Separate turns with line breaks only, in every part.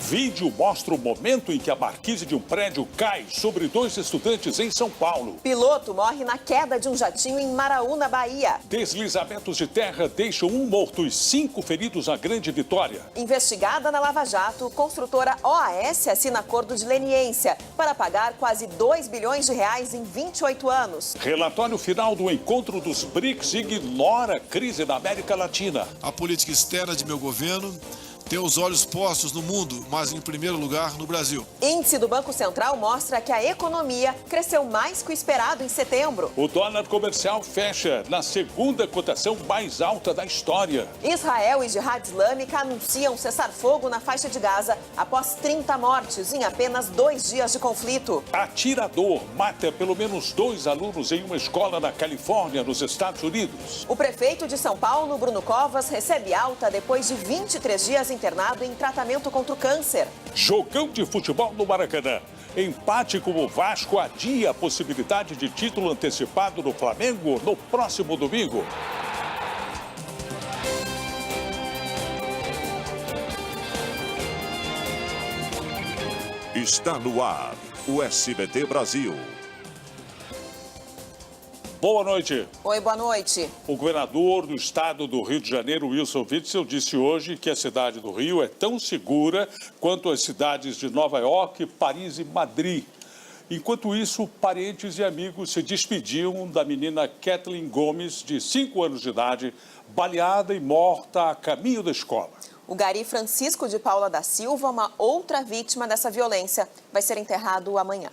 Vídeo mostra o momento em que a marquise de um prédio cai sobre 2 estudantes em São Paulo.
Piloto morre na queda de um jatinho em Maraú, na Bahia.
Deslizamentos de terra deixam 1 morto e 5 feridos na Grande Vitória.
Investigada na Lava Jato, construtora OAS assina acordo de leniência para pagar quase 2 bilhões de reais em 28 anos.
Relatório final do encontro dos BRICS ignora a crise na América Latina.
A política externa de meu governo tem os olhos postos no mundo, mas em primeiro lugar no Brasil.
Índice do Banco Central mostra que a economia cresceu mais que o esperado em setembro.
O dólar comercial fecha na 2ª cotação mais alta da história.
Israel e Jihad Islâmica anunciam cessar-fogo na faixa de Gaza após 30 mortes em apenas 2 dias de conflito.
Atirador mata pelo menos 2 alunos em uma escola na Califórnia, nos Estados Unidos.
O prefeito de São Paulo, Bruno Covas, recebe alta depois de 23 dias internado em tratamento contra o câncer.
Jogão de futebol no Maracanã. Empate com o Vasco adia a possibilidade de título antecipado no Flamengo no próximo domingo.
Está no ar o SBT Brasil.
Boa noite.
Oi, boa noite.
O governador do estado do Rio de Janeiro, Wilson Witzel, disse hoje que a cidade do Rio é tão segura quanto as cidades de Nova York, Paris e Madrid. Enquanto isso, parentes e amigos se despediam da menina Kathleen Gomes, de 5 anos de idade, baleada e morta a caminho da escola.
O gari Francisco de Paula da Silva, uma outra vítima dessa violência, vai ser enterrado amanhã.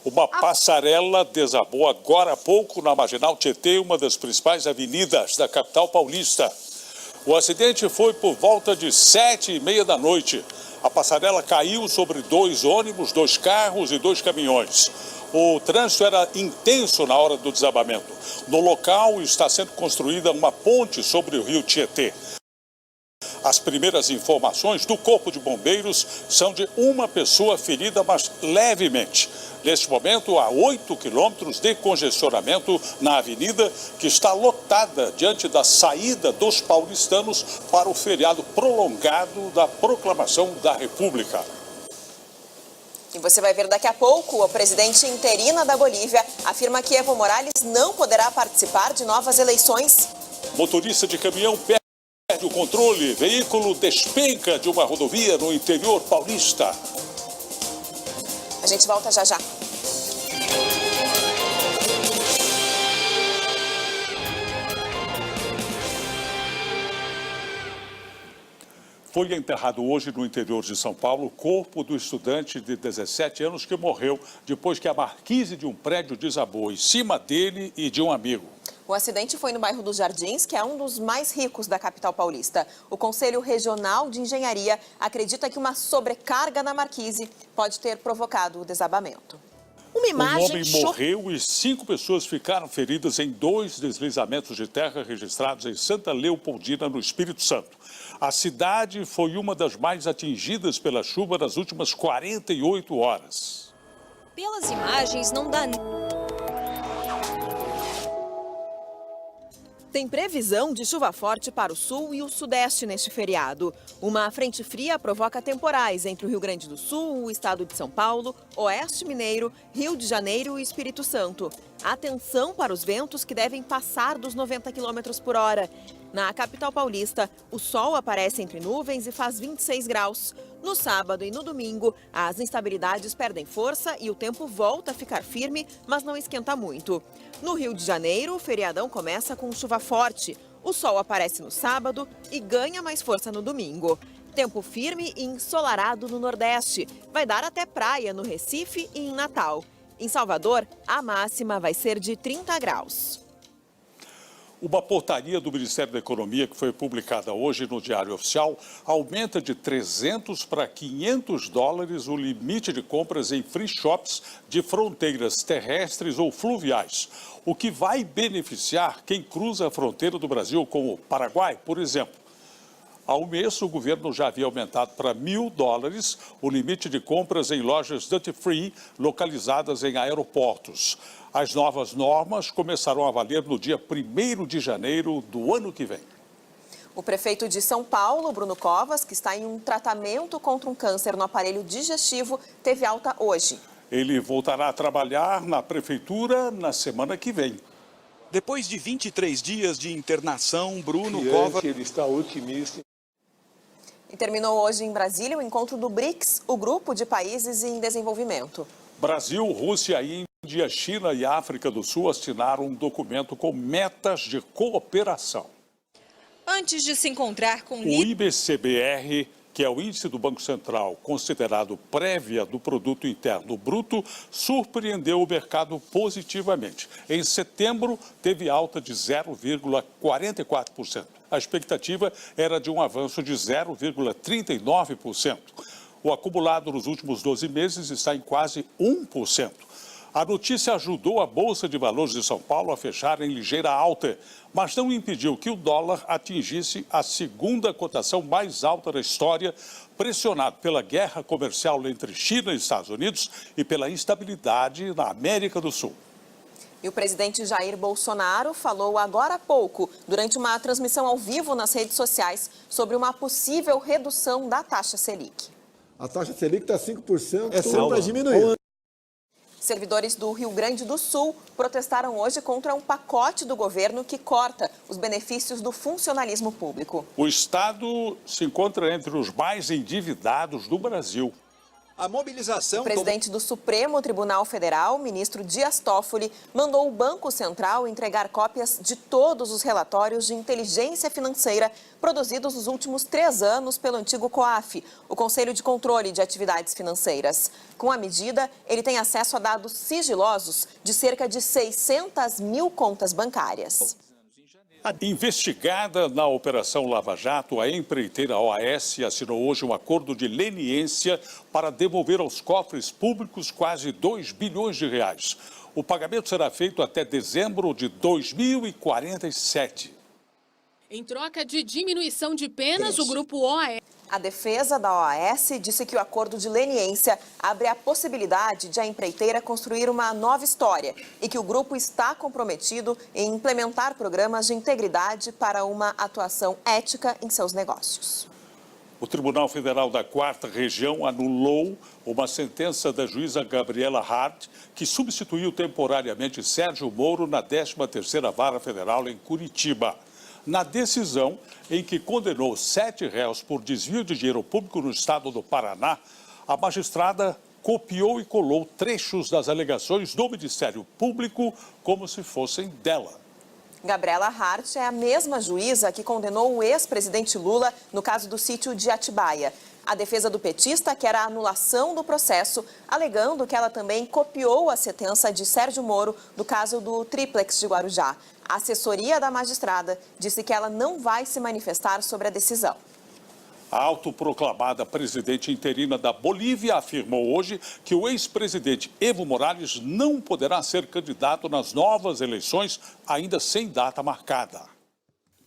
Uma passarela desabou agora há pouco na Marginal Tietê, uma das principais avenidas da capital paulista. O acidente foi por volta de 7h30 da noite. A passarela caiu sobre 2 ônibus, 2 carros e 2 caminhões. O trânsito era intenso na hora do desabamento. No local está sendo construída uma ponte sobre o rio Tietê. As primeiras informações do Corpo de Bombeiros são de uma pessoa ferida, mas levemente. Neste momento, há 8 quilômetros de congestionamento na avenida, que está lotada diante da saída dos paulistanos para o feriado prolongado da Proclamação da República.
E você vai ver daqui a pouco, a presidente interina da Bolívia afirma que Evo Morales não poderá participar de novas eleições.
Motorista de caminhão perde o controle, veículo despenca de uma rodovia no interior paulista.
A gente volta já já.
Foi enterrado hoje no interior de São Paulo o corpo do estudante de 17 anos que morreu depois que a marquise de um prédio desabou em cima dele e de um amigo.
O acidente foi no bairro dos Jardins, que é um dos mais ricos da capital paulista. O Conselho Regional de Engenharia acredita que uma sobrecarga na marquise pode ter provocado o desabamento.
Um homem morreu e 5 pessoas ficaram feridas em 2 deslizamentos de terra registrados em Santa Leopoldina, no Espírito Santo. A cidade foi uma das mais atingidas pela chuva nas últimas 48 horas.
Pelas imagens, não dá...
Tem previsão de chuva forte para o sul e o sudeste neste feriado. Uma frente fria provoca temporais entre o Rio Grande do Sul, o estado de São Paulo, Oeste Mineiro, Rio de Janeiro e Espírito Santo. Atenção para os ventos que devem passar dos 90 km por hora. Na capital paulista, o sol aparece entre nuvens e faz 26 graus. No sábado e no domingo, as instabilidades perdem força e o tempo volta a ficar firme, mas não esquenta muito. No Rio de Janeiro, o feriadão começa com chuva forte. O sol aparece no sábado e ganha mais força no domingo. Tempo firme e ensolarado no Nordeste. Vai dar até praia no Recife e em Natal. Em Salvador, a máxima vai ser de 30 graus.
Uma portaria do Ministério da Economia, que foi publicada hoje no Diário Oficial, aumenta de 300 para 500 dólares o limite de compras em free shops de fronteiras terrestres ou fluviais, o que vai beneficiar quem cruza a fronteira do Brasil com o Paraguai, por exemplo. Ao mês, o governo já havia aumentado para 1.000 dólares o limite de compras em lojas duty-free localizadas em aeroportos. As novas normas começarão a valer no dia 1º de janeiro do ano que vem.
O prefeito de São Paulo, Bruno Covas, que está em um tratamento contra um câncer no aparelho digestivo, teve alta hoje.
Ele voltará a trabalhar na prefeitura na semana que vem.
Depois de 23 dias de internação, Bruno Covas...
Ele está otimista.
E terminou hoje em Brasília o encontro do BRICS, o grupo de países em desenvolvimento.
Brasil, Rússia, Índia, China e África do Sul assinaram um documento com metas de cooperação.
Antes de se encontrar com
O IBCBR, que é o índice do Banco Central considerado prévia do Produto Interno Bruto, surpreendeu o mercado positivamente. Em setembro, teve alta de 0,44%. A expectativa era de um avanço de 0,39%. O acumulado nos últimos 12 meses está em quase 1%. A notícia ajudou a Bolsa de Valores de São Paulo a fechar em ligeira alta, mas não impediu que o dólar atingisse a segunda cotação mais alta da história, pressionado pela guerra comercial entre China e Estados Unidos e pela instabilidade na América do Sul.
E o presidente Jair Bolsonaro falou agora há pouco, durante uma transmissão ao vivo nas redes sociais, sobre uma possível redução da taxa Selic.
A taxa Selic está 5%, é sempre para diminuir.
Servidores do Rio Grande do Sul protestaram hoje contra um pacote do governo que corta os benefícios do funcionalismo público.
O Estado se encontra entre os mais endividados do Brasil.
A mobilização...
O presidente do Supremo Tribunal Federal, ministro Dias Toffoli, mandou o Banco Central entregar cópias de todos os relatórios de inteligência financeira produzidos nos últimos 3 anos pelo antigo COAF, o Conselho de Controle de Atividades Financeiras. Com a medida, ele tem acesso a dados sigilosos de cerca de 600 mil contas bancárias.
Investigada na Operação Lava Jato, a empreiteira OAS assinou hoje um acordo de leniência para devolver aos cofres públicos quase 2 bilhões de reais. O pagamento será feito até dezembro de 2047.
Em troca de diminuição de penas, o grupo OAS...
A defesa da OAS disse que o acordo de leniência abre a possibilidade de a empreiteira construir uma nova história e que o grupo está comprometido em implementar programas de integridade para uma atuação ética em seus negócios.
O Tribunal Federal da 4ª Região anulou uma sentença da juíza Gabriela Hart, que substituiu temporariamente Sérgio Moro na 13ª Vara Federal em Curitiba. Na decisão em que condenou 7 réus por desvio de dinheiro público no estado do Paraná, a magistrada copiou e colou trechos das alegações do Ministério Público como se fossem dela.
Gabriela Hart é a mesma juíza que condenou o ex-presidente Lula no caso do sítio de Atibaia. A defesa do petista quer a anulação do processo, alegando que ela também copiou a sentença de Sérgio Moro do caso do Tríplex de Guarujá. A assessoria da magistrada disse que ela não vai se manifestar sobre a decisão.
A autoproclamada presidente interina da Bolívia afirmou hoje que o ex-presidente Evo Morales não poderá ser candidato nas novas eleições, ainda sem data marcada.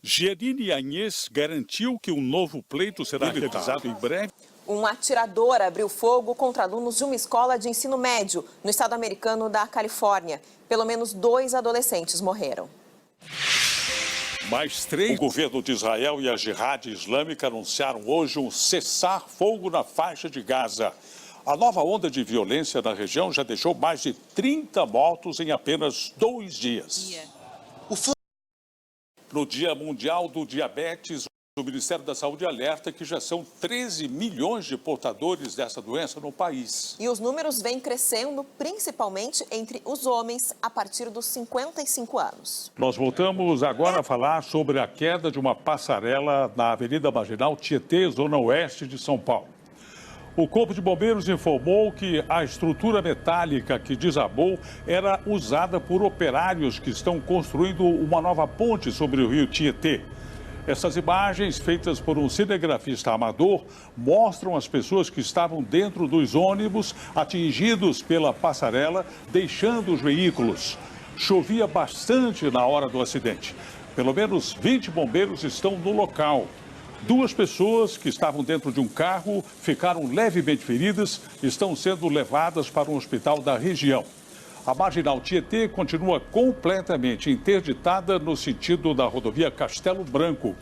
Jeanine Agnès garantiu que um novo pleito será realizado em breve.
Um atirador abriu fogo contra alunos de uma escola de ensino médio no estado americano da Califórnia. Pelo menos 2 adolescentes morreram.
Mais 3. O governo de Israel e a Jihad Islâmica anunciaram hoje um cessar-fogo na faixa de Gaza. A nova onda de violência na região já deixou mais de 30 mortos em apenas 2 dias. No Dia Mundial do Diabetes, o Ministério da Saúde alerta que já são 13 milhões de portadores dessa doença no país.
E os números vêm crescendo, principalmente entre os homens a partir dos 55 anos.
Nós voltamos agora a falar sobre a queda de uma passarela na Avenida Marginal Tietê, zona oeste de São Paulo. O Corpo de Bombeiros informou que a estrutura metálica que desabou era usada por operários que estão construindo uma nova ponte sobre o rio Tietê. Essas imagens, feitas por um cinegrafista amador, mostram as pessoas que estavam dentro dos ônibus atingidos pela passarela, deixando os veículos. Chovia bastante na hora do acidente. Pelo menos 20 bombeiros estão no local. 2 pessoas que estavam dentro de um carro ficaram levemente feridas e estão sendo levadas para um hospital da região. A Marginal Tietê continua completamente interditada no sentido da rodovia Castelo Branco.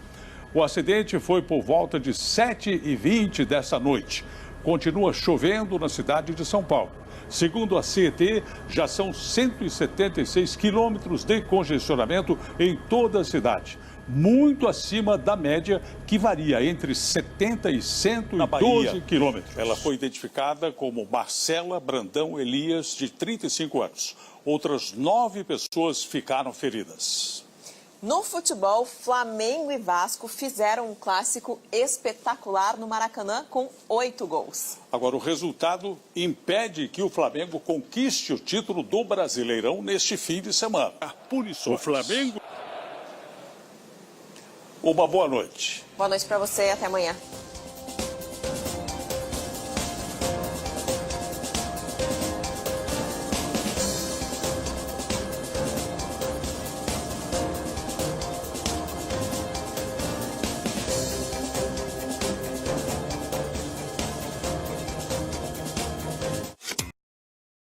O acidente foi por volta de 7h20 dessa noite. Continua chovendo na cidade de São Paulo. Segundo a CET, já são 176 quilômetros de congestionamento em toda a cidade. Muito acima da média, que varia entre 70 e 112 quilômetros. Ela foi identificada como Marcela Brandão Elias, de 35 anos. Outras 9 pessoas ficaram feridas.
No futebol, Flamengo e Vasco fizeram um clássico espetacular no Maracanã com 8 gols.
Agora, o resultado impede que o Flamengo conquiste o título do Brasileirão neste fim de semana. Punições. O Flamengo... Uma boa noite.
Boa noite para você, até amanhã.